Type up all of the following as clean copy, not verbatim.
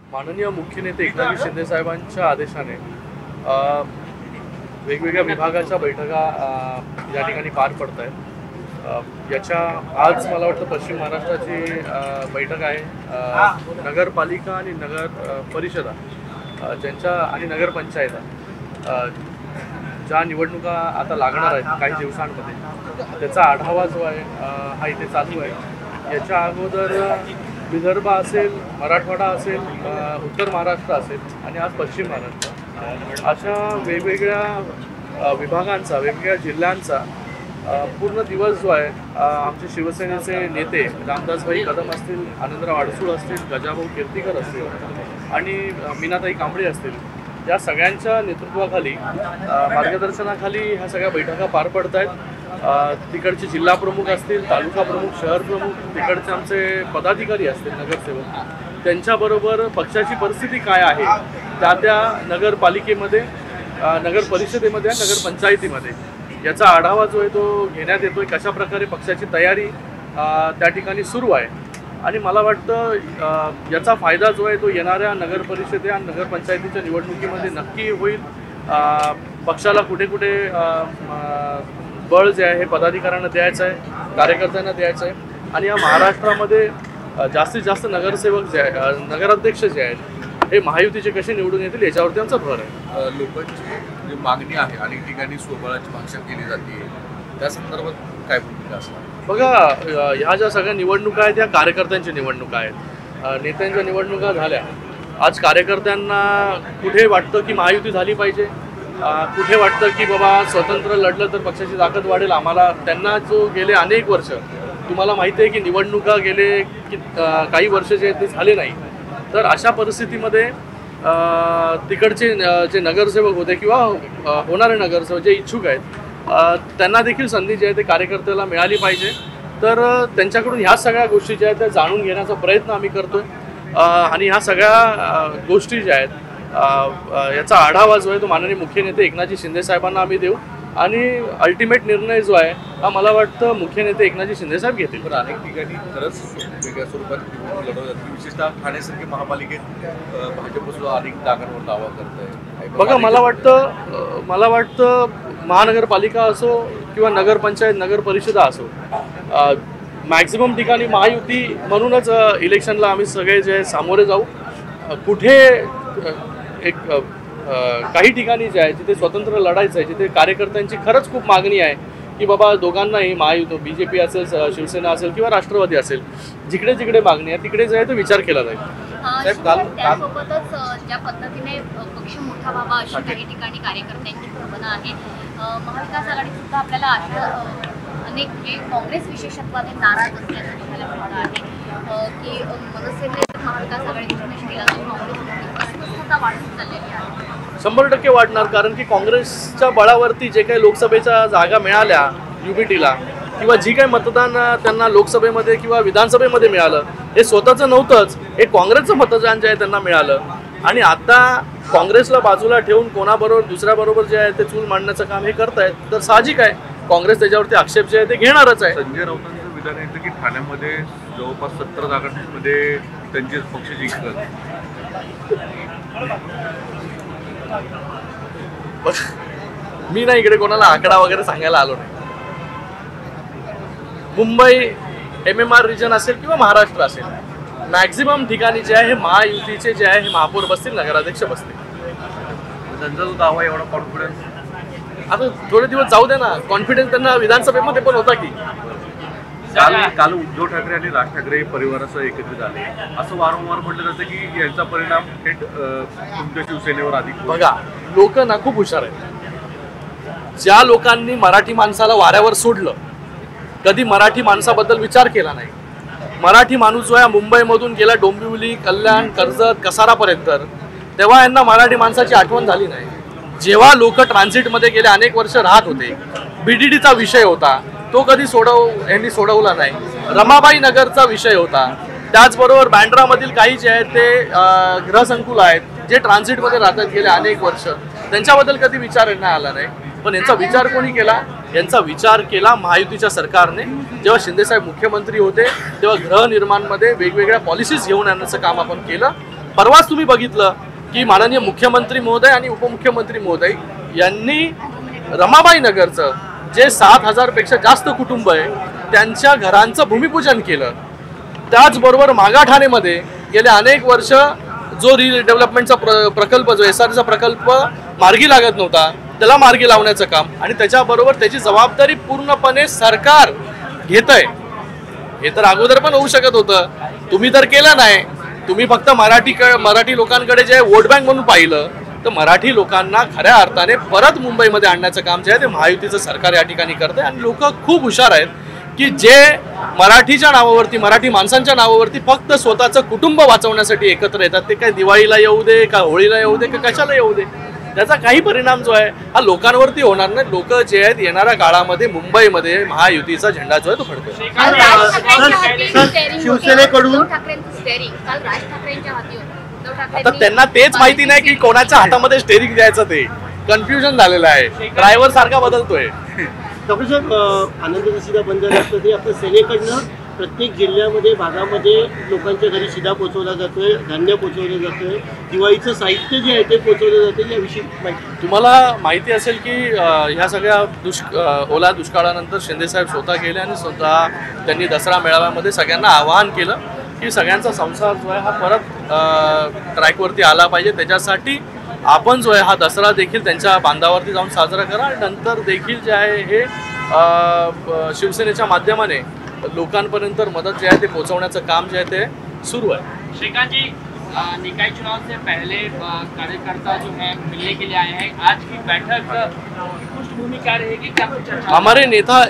माननीय मुख्य नेते एकनाथ शिंदे साहेबांच्या आदेशाने वेगवेगळ्या विभागाच्या बैठका या ठिकाणी पार पडत आहेत। याच्या आज मला वाटतं पश्चिम महाराष्ट्राची बैठक आहे। नगरपालिका आणि नगर परिषदा ज्यांच्या आणि नगरपंचायता ज्या निवडणुका आता लागणार आहेत काही दिवसांमध्ये, त्याचा आढावा जो आहे हा इथे चालू आहे। याच्या अगोदर विदर्भ असेल, मराठवाडा असेल, उत्तर महाराष्ट्र असेल आणि आज पश्चिम महाराष्ट्र, अशा वेगवेगळ्या विभागांचा, वेगवेगळ्या जिल्ह्यांचा पूर्ण दिवस जो आहे आमचे शिवसेनेचे नेते रामदासभाई कदम असतील, आनंदराव अडसूळ असतील, गजाभाऊ कीर्तीकर असतील आणि मीनाताई कांबळे असतील, या सगळ्यांच्या नेतृत्वाखाली, मार्गदर्शनाखाली ह्या सगळ्या बैठका पार पडत आहेत। तिकडचे जिल्हा प्रमुख असतील, तालुका प्रमुख, शहर प्रमुख, तिकडचे आमचे पदाधिकारी असतील, नगरसेवक, त्यांच्याबरोबर पक्षाची परिस्थिती काय आहे त्या नगरपालिकेमध्ये, नगर परिषदेमध्ये, नगरपंचायतीमध्ये याचा आढावा जो आहे तो घेण्यात येतोय। कशा प्रकारे पक्षाची तयारी त्या ठिकाणी सुरू आहे आणि मला वाटतं याचा फायदा जो आहे तो येणाऱ्या नगर परिषदे आणि नगरपंचायतीच्या निवडणुकीमध्ये नक्की होईल। पक्षाला कुठे कुठे बळ जे आहे हे पदाधिकाऱ्यांना द्यायचं आहे, कार्यकर्त्यांना द्यायचं आहे आणि या महाराष्ट्रामध्ये जास्तीत जास्त नगरसेवक जे आहे, नगराध्यक्ष जे आहेत हे महायुतीचे कसे निवडून येतील याच्यावरती आमचा भर आहे। लोकांची जी मागणी आहे अनेक ठिकाणी स्वबळाची भाषा केली जाते, त्या संदर्भात काय भूमिका असणार? बघा, ह्या ज्या सगळ्या निवडणुका आहेत या कार्यकर्त्यांच्या निवडणुका आहेत, नेत्यांच्या निवडणुका झाल्या। आज कार्यकर्त्यांना कुठे वाटतं की महायुती झाली पाहिजे, कुठे वाटतं की बाबा स्वतंत्र लढलं तर पक्षाची ताकद वाढेल। आम्हाला त्यांना जो गेले अनेक वर्ष, तुम्हाला माहिती आहे की निवडणुका गेले की काही वर्ष जे आहेत ते झाले नाही, तर अशा परिस्थितीमध्ये तिकडचे जे नगरसेवक होते किंवा होणारे नगरसेवक जे इच्छुक आहेत त्यांना देखील संधी जी आहे ते कार्यकर्त्याला मिळाली पाहिजे। तर त्यांच्याकडून ह्या सगळ्या गोष्टी ज्या आहेत त्या जाणून घेण्याचा प्रयत्न आम्ही करतोय आणि ह्या सगळ्या गोष्टी ज्या आहेत याचा आढावा जो आहे तो माननीय मुख्य नेते एकनाथजी शिंदे साहेबांना आम्ही देऊ आणि अल्टिमेट निर्णय जो आहे हा मला वाटतं मुख्य नेते एकनाथजी शिंदे साहेब घेतील। पण अनेक ठिकाणी खरंच वेगळ्या स्वरूपात लढवतात, विशेषतः ठाण्यासारखी महापालिकेत भाजपसुद्धा अनेक जागांवर दावा करत आहे। बघा, मला वाटतं महानगरपालिका असो किंवा नगरपंचायत, नगर परिषदा असो, मॅक्झिमम ठिकाणी महायुती म्हणूनच इलेक्शनला आम्ही सगळे जे सामोरे जाऊ। कुठे एक काही ठिकाणी जे आहे जिथे स्वतंत्र लढायचं आहे, जिथे कार्यकर्त्यांची खरंच खूप मागणी आहे की बाबा दोघांनाही महायुती, BJP असेल, शिवसेना असेल किंवा राष्ट्रवादी असेल, जिकडे जिकडे मागणी आहे तिकडे जे आहे तो विचार केला जाईल। त्यासोबतच ज्या पद्धतीने पक्ष मोठा व्हावा अशी काही ठिकाणी कार्यकर्त्यांची भावना आहे। महाविकास आघाडी सुद्धा आपल्याला अनेक जे काँग्रेस विशेषत्वाने नाराज असल्याचं बघायला मिळालं आहे की मनसेने महाविकास आघाडीची केला तर काँग्रेस अस्वस्थता वाढत चाललेली आहे। 100% वाढणार, कारण की काँग्रेसच्या बळावरती जे काही लोकसभेच्या जागा मिळाल्या UBTला किंवा जी काही मतदान त्यांना लोकसभेमध्ये किंवा विधानसभेमध्ये मिळालं हे स्वतःचं नव्हतंच, हे काँग्रेसचं मतदान जे आहे त्यांना मिळालं आणि आता काँग्रेसला बाजूला ठेवून कोणाबरोबर दुसऱ्याबरोबर जे आहे ते चूल मांडण्याचं काम हे करतायत, तर साहजिक आहे काँग्रेस त्याच्यावरती आक्षेप जे आहे ते घेणारच आहे। संजय राऊतांचं विधान येतं की ठाण्यामध्ये जवळपास 17 जागांमध्ये त्यांचे पक्ष जिंकतात। मी ना इकडे कोणाला आकडा वगैरे सांगायला आलो नाही। मुंबई MMR रिजन असेल किंवा महाराष्ट्र असेल, मॅक्झिमम ठिकाणी जे आहे हे महायुतीचे जे आहे हे महापौर बसतील, नगराध्यक्ष बसतील। त्यांचा जो दावा एवढा कॉन्फिडन्स, आता थोडे दिवस जाऊ दे ना, कॉन्फिडन्स त्यांना विधानसभेमध्ये पण होता की। काल उद्धव ठाकरे आणि राज ठाकरे परिवारासह एकत्रित आले, असं वारंवार म्हटलं जातं की याचा परिणाम थेट तुमच्या शिवसेनेवर अधिक। बघा, लोक ना खूप हुशार आहेत। ज्या लोकांनी मराठी माणसाला वाऱ्यावर सोडलं, कधी मराठी माणसाबद्दल विचार केला नाही, मराठी माणूस जो आहे मुंबईमधून गेला डोंबिवली, कल्याण, कर्जत, कसारापर्यंत, तेव्हा यांना मराठी माणसाची आठवण झाली नाही। जेव्हा लोक ट्रान्झिटमध्ये गेले अनेक वर्ष राहत होते, BDDचा विषय होता, तो कधी यांनी सोडवला नाही। रमाबाई नगरचा विषय होता, त्याचबरोबर बँड्रामधील काही जे आहेत ते गृहसंकुल आहेत जे ट्रान्झिटमध्ये राहतात गेले अनेक वर्ष, त्यांच्याबद्दल कधी विचार यांना आला नाही। पण यांचा विचार कोणी केला? यांचा विचार केला महायुतीच्या सरकारने। जेव्हा शिंदेसाहेब मुख्यमंत्री होते तेव्हा गृहनिर्माणमध्ये वेगवेगळ्या पॉलिसीज घेऊन आणण्याचं काम आपण केलं परवाच तुम्ही बघितलं की माननीय मुख्यमंत्री महोदय आणि उपमुख्यमंत्री महोदय यांनी रमाबाई नगरचं जे 7,000 पेक्षा जास्त कुटुंब आहे त्यांच्या घरांचं भूमिपूजन केलं. त्याचबरोबर मागाठाणेमध्ये गेले अनेक वर्ष जो रिडेव्हलपमेंटचा प्रकल्प जो SRचा प्रकल्प मार्गी लागत नव्हता त्याला मार्गी लावण्याचं काम आणि त्याच्याबरोबर त्याची जबाबदारी पूर्णपणे सरकार घेत आहे. हे तर अगोदर पण होऊ शकत होतं, तुम्ही तर केलं नाही. तुम्ही फक्त मराठी लोकांकडे जे वोट बँक म्हणून पाहिलं तर मराठी लोकांना खऱ्या अर्थाने परत मुंबईमध्ये आणण्याचं काम जे आहे ते महायुतीचं सरकार या ठिकाणी करते आणि लोक खूप हुशार आहेत की जे मराठीच्या नावावरती मराठी माणसांच्या नावावरती फक्त स्वतःचं कुटुंब वाचवण्यासाठी एकत्र येतात. ते काय दिवाळीला येऊ दे का होळीला येऊ दे का कशाला येऊ दे, त्याचा काही परिणाम जो आहे हा लोकांवरती होणार नाही. लोक जे आहेत येणाऱ्या काळामध्ये मुंबईमध्ये महायुतीचा झेंडा जो आहे तो फडकेल. शिवसेनेकडून आता त्यांना तेच माहिती नाही की कोणाच्या हातामध्ये स्टेरिंग द्यायचं, ते कन्फ्युजन झालेलं आहे. ड्रायव्हर सारखा बदलतोय. डॉक्टर साहेब, आनंदाचा शिधा बंद असलं तरी आपल्या सेनेकडनं प्रत्येक जिल्ह्यामध्ये भागामध्ये लोकांच्या घरी शिधा पोचवला जातोय, धान्य पोचवलं जातोय, दिवाळीचं साहित्य जे आहे ते पोचवलं जातं. याविषयी माहिती तुम्हाला माहिती असेल की ह्या सगळ्या ओला दुष्काळानंतर शिंदेसाहेब स्वतः गेले आणि स्वतः त्यांनी दसरा मेळाव्यामध्ये सगळ्यांना आवाहन केलं की सगळ्यांचा संसार जो आहे हा परत ट्रॅकवरती आला पाहिजे. त्याच्यासाठी आपण जो आहे हा दसरा देखील त्यांच्या बांधावरती जाऊन साजरा करा आणि नंतर देखील जे आहे हे शिवसेनेच्या माध्यमाने लोकांपर्यंत मदत जे आहे ते पोहोचवण्याचं काम जे आहे ते सुरू आहे. श्रीकांत जी, निकाय चुनाव से पहले कार्यकर्ता जो है मिलने के लिए आए हैं, आज की बैठक पृष्ठभूमि क्या रहेगी, क्या कुछ चर्चा? हमारे नेता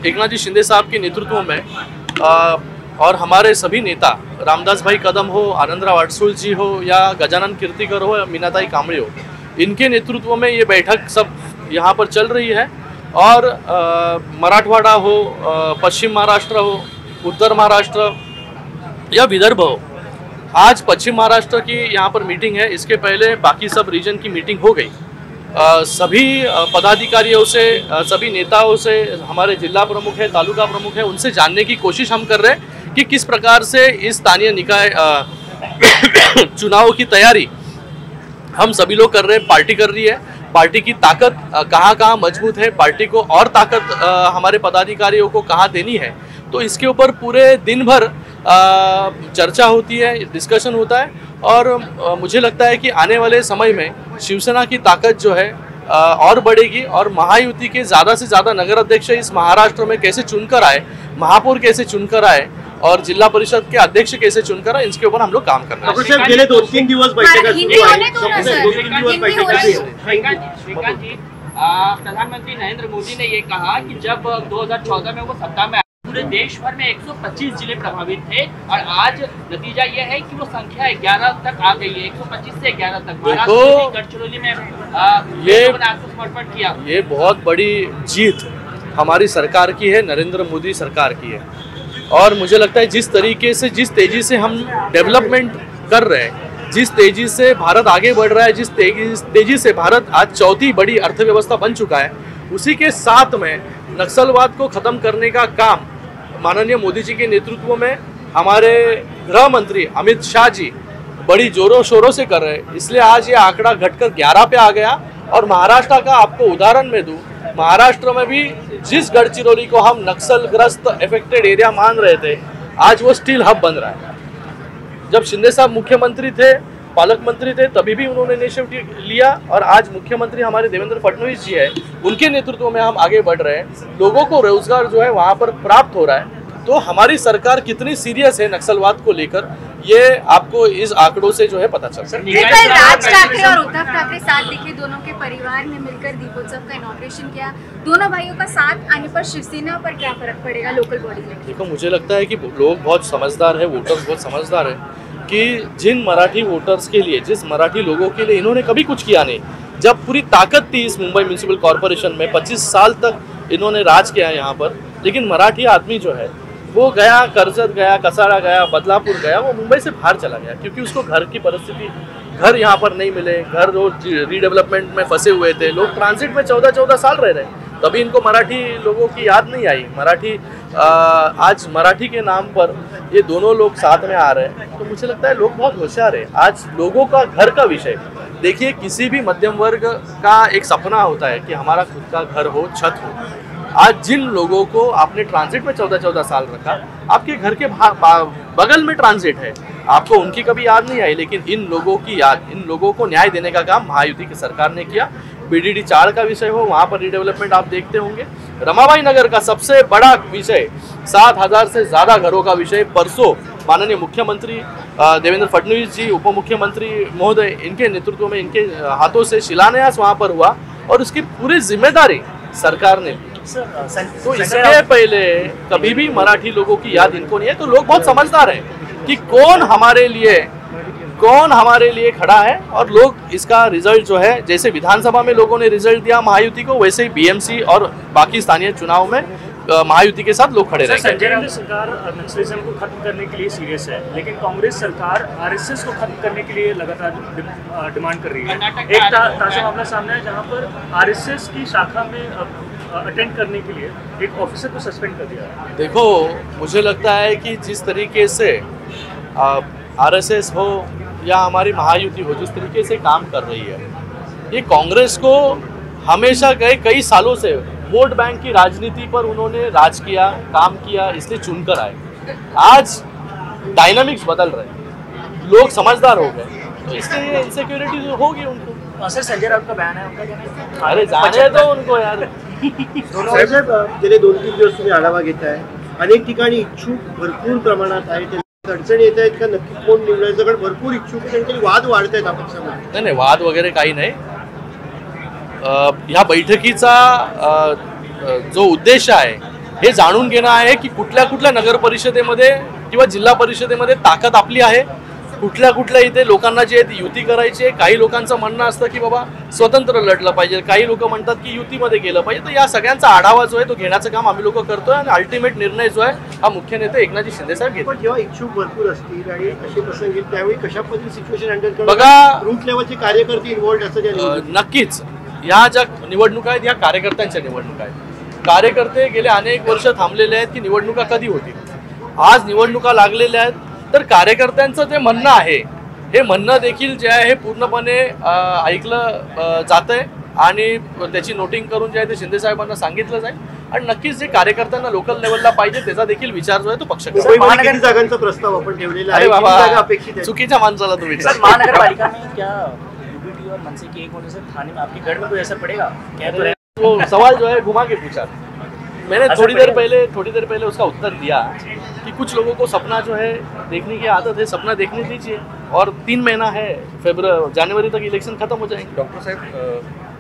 एकनाथ जी शिंदे साहब के नेतृत्व में और हमारे सभी नेता रामदास भाई कदम हो, आनंदराव अडसूल जी हो या गजानन कीर्तिकर हो या मीनाताई कांबळे हो, इनके नेतृत्व में ये बैठक सब यहाँ पर चल रही है. और मराठवाड़ा हो, पश्चिम महाराष्ट्र हो, उत्तर महाराष्ट्र या विदर्भ हो, आज पश्चिम महाराष्ट्र की यहाँ पर मीटिंग है. इसके पहले बाकी सब रीजन की मीटिंग हो गई. सभी पदाधिकारियों से, सभी नेताओं से, हमारे जिला प्रमुख है, तालुका प्रमुख है, उनसे जानने की कोशिश हम कर रहे हैं कि किस प्रकार से इस स्थानीय निकाय चुनाव की तैयारी हम सभी लोग कर रहे हैं. पार्टी कर रही है. पार्टी की ताकत कहाँ कहाँ मजबूत है, पार्टी को और ताकत हमारे पदाधिकारियों को कहाँ देनी है, तो इसके ऊपर पूरे दिन भर चर्चा होती है, डिस्कशन होता है. और मुझे लगता है कि आने वाले समय में शिवसेना की ताकत जो है और बढ़ेगी और महायुति के ज़्यादा से ज़्यादा नगर अध्यक्ष इस महाराष्ट्र में कैसे चुनकर आए, महापौर कैसे चुनकर आए और जिला परिषद के अध्यक्ष कैसे चुनकर आए, इसके ऊपर हम लोग काम कर रहे हैं. डॉक्टर साहेब, गेले 2-3 दिवस बैठका सुरू आहे. श्रीकांत जी, प्रधानमंत्री नरेंद्र मोदी ने ये कहा कि जब 2014 में वो सत्ता में पूरे देश भर में 125 जिले प्रभावित थे और आज नतीजा ये है कि वो संख्या 11 तक आ गई है. 125 से 11 तक. महाराष्ट्र गढ़चिरौली में ये समर्पण किया. ये बहुत बड़ी जीत हमारी सरकार की है, नरेंद्र मोदी सरकार की है. और मुझे लगता है जिस तरीके से, जिस तेज़ी से हम डेवलपमेंट कर रहे हैं, जिस तेज़ी से भारत आगे बढ़ रहा है, जिस तेज़ी से भारत आज चौथी बड़ी अर्थव्यवस्था बन चुका है, उसी के साथ में नक्सलवाद को ख़त्म करने का काम माननीय मोदी जी के नेतृत्व में हमारे गृह मंत्री अमित शाह जी बड़ी जोरों शोरों से कर रहे हैं. इसलिए आज ये आंकड़ा घटकर 11 पे आ गया. और महाराष्ट्र का आपको उदाहरण मैं दूं, महाराष्ट्र में भी जिस गढ़चिरौली को हम नक्सलग्रस्त अफेक्टेड एरिया मान रहे थे, आज वो स्टील हब बन रहा है. जब शिंदे साहब मुख्यमंत्री थे, पालक मंत्री थे, तभी भी उन्होंने इनिशिएटिव लिया और आज मुख्यमंत्री हमारे देवेंद्र फडणवीस जी है, उनके नेतृत्व में हम आगे बढ़ रहे हैं. लोगों को रोजगार जो है वहाँ पर प्राप्त हो रहा है. तो हमारी सरकार कितनी सीरियस है नक्सलवाद को लेकर, ये आपको इस आंकड़ों से जो है पता चल सकता है. कल राज ठाकरे और उद्धव ठाकरे साथ दिखे, दोनों के परिवार ने मिलकर दीपोत्सव का इनॉग्रेशन किया. दोनों भाइयों का साथ आने पर शिवसेना पर क्या फर्क पड़ेगा लोकल बॉडी में? देखो, मुझे लगता है कि लोग बहुत समझदार है, वोटर्स बहुत समझदार है कि जिन मराठी वोटर्स के लिए, जिस मराठी लोगों के लिए इन्होंने कभी कुछ किया नहीं, जब पूरी ताकत थी इस मुंबई म्यूनिसिपल कॉरपोरेशन में, 25 साल तक इन्होंने राज किया है यहाँ पर, लेकिन मराठी आदमी जो है वो गया, कर्जत गया, कसारा गया, बदलापुर गया, वो मुंबई से बाहर चला गया क्योंकि उसको घर की परिस्थिति, घर यहाँ पर नहीं मिले, घर वो रीडेवलपमेंट में फंसे हुए थे, लोग ट्रांजिट में 14-14 साल रह रहे. तभी इनको मराठी लोगों की याद नहीं आई। मराठी आज मराठी के नाम पर ये दोनों लोग साथ में आ रहे हैं, तो मुझे लगता है लोग बहुत होशियार है। आज लोगों का घर का विषय देखिए, किसी भी मध्यम वर्ग का एक सपना होता है कि हमारा खुद का घर हो, छत हो। आज जिन लोगों को आपने ट्रांजिट में 14-14 साल रखा, आपके घर के बगल में ट्रांजिट है, आपको उनकी कभी याद नहीं आई, लेकिन इन लोगों की याद, इन लोगों को न्याय देने का काम महायुति की सरकार ने किया। बीडीडी 4 का विषय हो, वहाँ पर रिडेवलपमेंट आप देखते होंगे। रमाबाई नगर का सबसे बड़ा विषय, 7,000 से ज़्यादा घरों का विषय, परसों माननीय मुख्यमंत्री देवेंद्र फडणवीस जी, उप मुख्यमंत्री महोदय, इनके नेतृत्व में, इनके हाथों से शिलान्यास वहाँ पर हुआ और उसकी पूरी जिम्मेदारी सरकार ने ली। तो इसके पहले कभी भी मराठी लोगों की याद इनको नहीं है। तो लोग बहुत समझदार हैं कि कौन हमारे लिए खड़ा है, और लोग इसका रिजल्ट जो है, जैसे विधानसभा में लोगों ने रिजल्ट दिया महायुति को, वैसे ही बीएमसी और बाकी स्थानीय चुनाव में महायुति के साथ लोग खड़े रहेंगे। संजय राउत सरकार नक्सलिज्म को खत्म करने के लिए सीरियस है, लेकिन कांग्रेस सरकार आरएसएस को खत्म करने के लिए लगातार डिमांड कर रही है। एक ताजा मामला सामने है जहां पर आरएसएस की शाखा में अटेंड करने के लिए एक ऑफिसर को सस्पेंड कर दिया है। देखो, मुझे लगता है कि जिस तरीके से आरएसएस हो या हमारी महायुति हो, जिस तरीके से काम कर रही है, ये कांग्रेस को हमेशा कई सालों से वोट बैंक की राजनीति पर उन्होंने राज किया, काम किया, इसलिए चुनकर आए। आज डायनामिक्स बदल रहे हैं, लोग समझदार हो गए, तो इसलिए ये इनसिक्योरिटी होगी उनको। सर, संजय राउत का बयान है, उनका कहना है अरे जाने दो उनको यार। साहेब, गेले 2-3 दिवस तुम्ही आढावा घेताय, अनेक ठिकाणी इच्छुक भरपूर प्रमाणात आहे, त्यांना अडचणी येत आहेत का, नक्की कोण निवडायचं, कारण भरपूर इच्छुक आहेत, त्यांचे वाद वाढत आहेत आपल्यासमोर। नाही, वाद वगैरे काही नाही। ह्या बैठकीचा जो उद्देश आहे हे जाणून घेणं आहे की कुठल्या नगर परिषदेमध्ये किंवा जिल्हा परिषदेमध्ये ताकद आपली आहे, कुठल्या इथे लोकांना जे युती करायची आहे। काही लोकांचं म्हणणं असतं की बाबा स्वतंत्र लढलं पाहिजे, काही लोक म्हणतात की युतीमध्ये गेलं पाहिजे। तर या सगळ्यांचा आढावा जो आहे तो घेण्याचं काम आम्ही लोक करतोय आणि अल्टिमेट निर्णय जो आहे हा मुख्य नेते एकनाथजी शिंदे साहेब घेतात। पण जेव्हा इच्छुक भरपूर असतील आणि असे प्रसंग येतील, त्यावेळी कशा पद्धतीने सिच्युएशन हँडल करणार, बघा, रूट लेवलचे कार्यकर्ते इन्व्हॉल्ड असतात। नक्कीच या ज्या निवडणुका आहेत, या कार्यकर्त्यांच्या निवडणुका आहेत। कार्यकर्ते गेले अनेक वर्ष थांबलेले आहेत की निवडणुका कधी होतील। आज निवडणुका लागलेल्या आहेत, तर कार्यकर्त्यांचं जे म्हणणं आहे, हे म्हणणं देखील जे आहे हे पूर्णपणे ऐकलं जातंय आणि त्याची नोटिंग करून जे आहे ते शिंदे साहेबांना सांगितलं जाईल आणि नक्कीच जे कार्यकर्त्यांना लोकल लेवलला पाहिजे त्याचा देखील विचार जो आहे तो पक्ष करेल। किती जागांचा प्रस्ताव आपण ठेवलेला आहे, अरे किती बाबा, जागा अपेक्षित आहे? चुकीच्या माणसाला तुम्ही विचार। महानगरपालिका में क्या यूपीटी और मनसे के एक होने से थाने में आपके गढ़ में कोई असर पड़ेगा? क्या तो वो सवाल जो है घुमा के पूछा। मैंने थोड़ी देर पहले उसका उत्तर दिया कि कुछ लोगों को सपना जो है देखने की आदत है, सपना देखने दीजिए, और 3 महीना है, जनवरी तक इलेक्शन खत्म हो जाएंगे। डॉक्टर साहेब,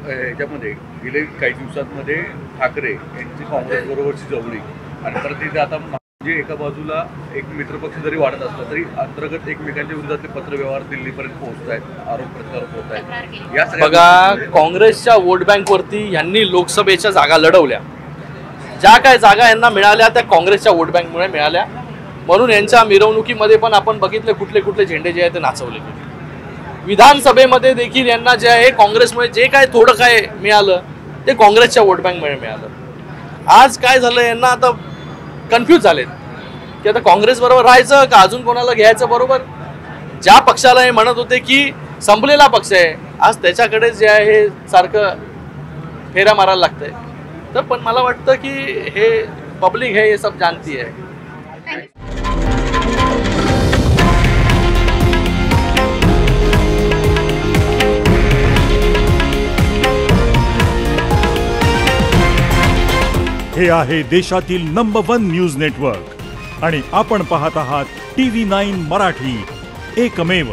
ह्याच्यामध्ये गेले काही दिवसांमध्ये ठाकरे यांची काँग्रेस बरोबरची जवळी आणि परत इथे आता म्हणजे एका बाजूला एक मित्रपक्ष जरी वाढत असला तरी अंतर्गत एकमेकांच्या विरोधातले पत्रव्यवहार दिल्लीपर्यंत पोहोचत आहेत, आरोप प्रत्यारोप होत आहेत। या सगळ्या बघा, काँग्रेसच्या वोट बँकवरती यांनी लोकसभेच्या जागा लढवल्या, ज्या काय जागा यांना मिळाल्या त्या काँग्रेसच्या वोट बँकमुळे मिळाल्या, म्हणून यांच्या मिरवणुकीमध्ये पण आपण बघितले कुठले झेंडे जे आहेत ते नाचवले गेले। विधानसभेमध्ये देखील यांना जे आहे काँग्रेसमुळे जे काय थोडं काय मिळालं ते काँग्रेसच्या वोट बँकमुळे मिळालं। आज काय झालं, यांना आता कन्फ्यूज झालेत की आता काँग्रेस बरोबर राहायचं का अजून कोणाला घ्यायचं बरोबर। ज्या पक्षाला हे म्हणत होते की संपलेला पक्ष आहे, आज त्याच्याकडे जे आहे हे सारखं फेऱ्या मारायला लागतंय। तर पण मला वाटतं की हे पब्लिक है, ये सब जानती है। हे आहे देशातील नंबर 1 न्यूज नेटवर्क आणि आपण पाहत आहात TV9 मराठी, एकमेव।